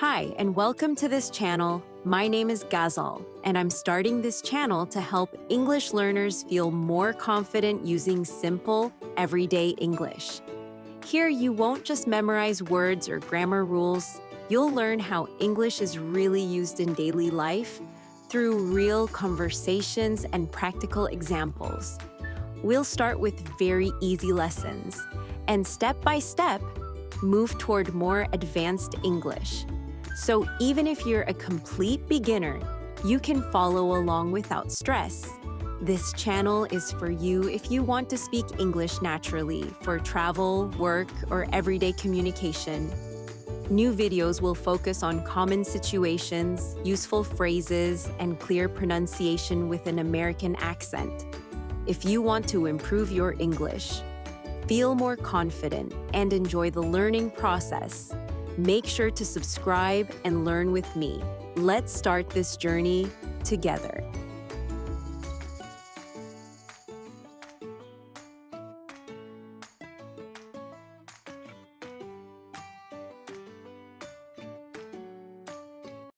Hi, and welcome to this channel. My name is Gazal, and I'm starting this channel to help English learners feel more confident using simple, everyday English. Here, you won't just memorize words or grammar rules. You'll learn how English is really used in daily life through real conversations and practical examples. We'll start with very easy lessons, and step by step, move toward more advanced English. So even if you're a complete beginner, you can follow along without stress. This channel is for you if you want to speak English naturally for travel, work, or everyday communication. New videos will focus on common situations, useful phrases, and clear pronunciation with an American accent. If you want to improve your English, feel more confident, and enjoy the learning process, make sure to subscribe and learn with me. Let's start this journey together.